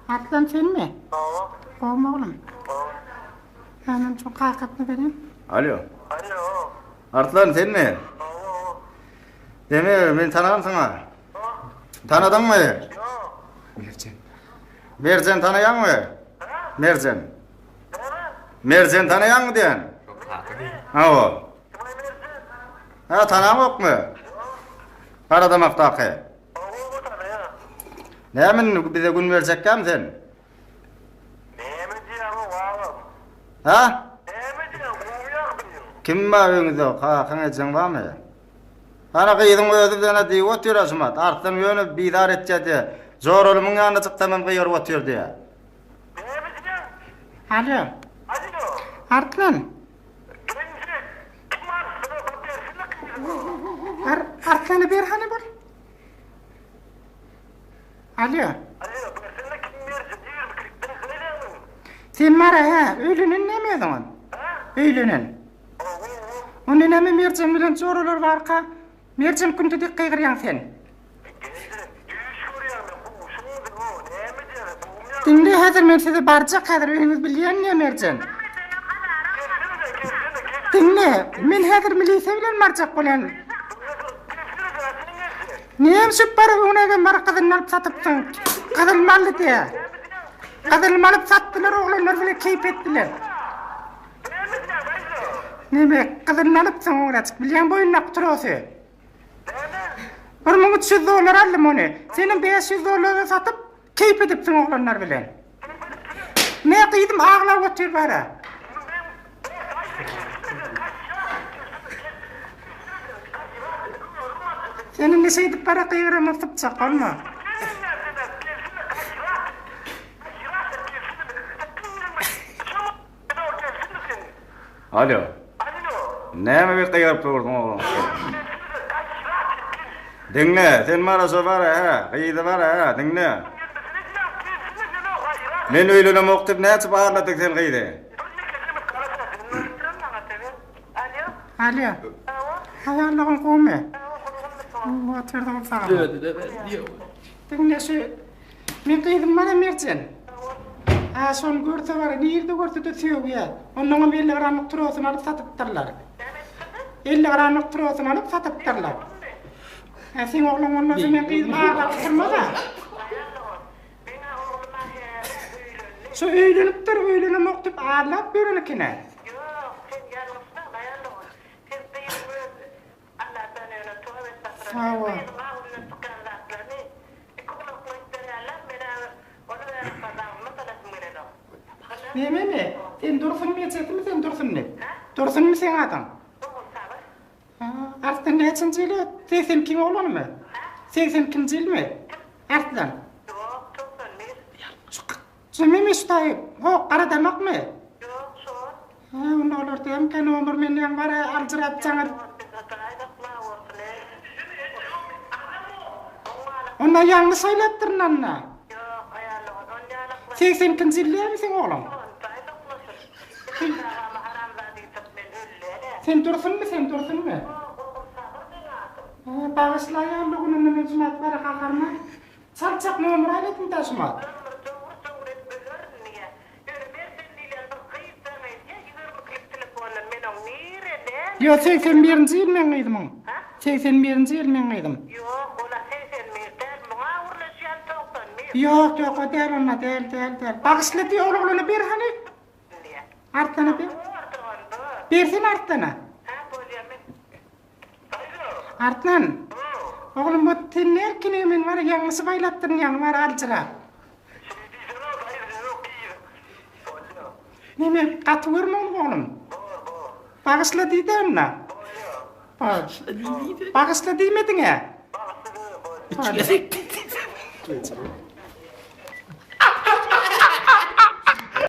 Atlan sen mi? Alo. Kovma oğlum. Hemen çok kakatını vereyim. Alo. Alo. Artlan sen mi? Alo. Deme ben tanıyorum sana. Tanıdın mı? Yok. Mercan tanıyan mı? Mercan. Mercan tanıyan mı diyen? Ha o. Ha tanımak mı? Karadamak'taki. Alo bu tane ya. Ne min bize gün verecekkem sen? Neymi diyemem oğlum. Ha? Neymi diyemem uyuyak benim. Kim var önünde o? Kanıcın var mı? Ana kıydın ödü dene diye oturuyor asmat. Arttan yönü bidar edeceğdi. Zor olumun yanına çıktamam kıyır oturuyor diye. Neymi diyemem. Alo. Alo. Artlan. Genci. Kim var? Sana bakıyorsun da kıyır. Artlan'ı bir hani bul. Alo. Alo. Ben sana kim verirsin? Diyorum ki ben söyleyemem. Sen var ha, öylünün ne mi edin? Öylünün. Onun ne mi mercan bilen çorular var ka? Mercan kuntu dik kıygıryan sen. Genci. Düğüş koruyan ben. Bu şunu o. Neymi diyemem. Uyuyak. Dinle hazır men size barcak kadar önünüz bilyen ne mercan? Dinle, men hazır milise bilen marcak bolan. Niyem süper unaga mar kadın alıp satıpsın. Kadın malı diye. Kadın alıp sattılar oğlanlar bile keyif ettiler. Neme kadın alıpsın uğraşık bilyen boyun nakturosu. 1300 dolar aldım onu. Senin 500 dolara satıp keyif edipsin oğlanlar bilen. Ne kıydım ağlar otur bara. Senin ne şeydi para kıyırama sıpacak olma. Alo. Ne mi bir kıyırıp durdun oğlum? Dinle, sen bana var ha, kıyıda var ha, dinle. Men öylüne muktub ne açıp ağırladık sen kıyıda? Alo. Ayarlığın kovme. Oturdum sana. Dinle şu. Men kıydım bana mercan. Ha son görse var, nirde görse de söv ya. Onun 50 gramlık turosunu alıp satıptırlar. 50 gramlık turosunu alıp satıptırlar. Ha sen oğlum ondan sonra men kıydım ağlar kırma da. Şu öylünüptür, öylünü moktup ağırlap börünükine. Sağ ol. Neme mi? Sen dursun mu yetiştin mi sen dursun ne? Dursun mu sen adam? Artık ne için cili? 82 oğlan mı? 82 yıl mi? Artık. Cemimi ustayıp, o kara demek mi? Onu olur diyem ki ömür menden var alcırap canır. Ona yanlış söylettirin anna. 82 yıl misin oğlum? Sen dursun mu sen dursun mu? Bağışla yağlığı onun mecmuatları kakarma. Salçak mı ömür aletin taşıma? Yo 81 yıl men gıydım onu. 81 yıl men gıydım. Yok yok o değil ona değil. Bağışla diye oğlunu bir hani. Arttana bir. Birsin arttana. Artnan. Oğlum bu tinler ki men var yanlısı baylattın yan var alçıra. Neme katı vurma oğlum. Bağışla deydi ona. Bağışla demedin ya. Bağışladı.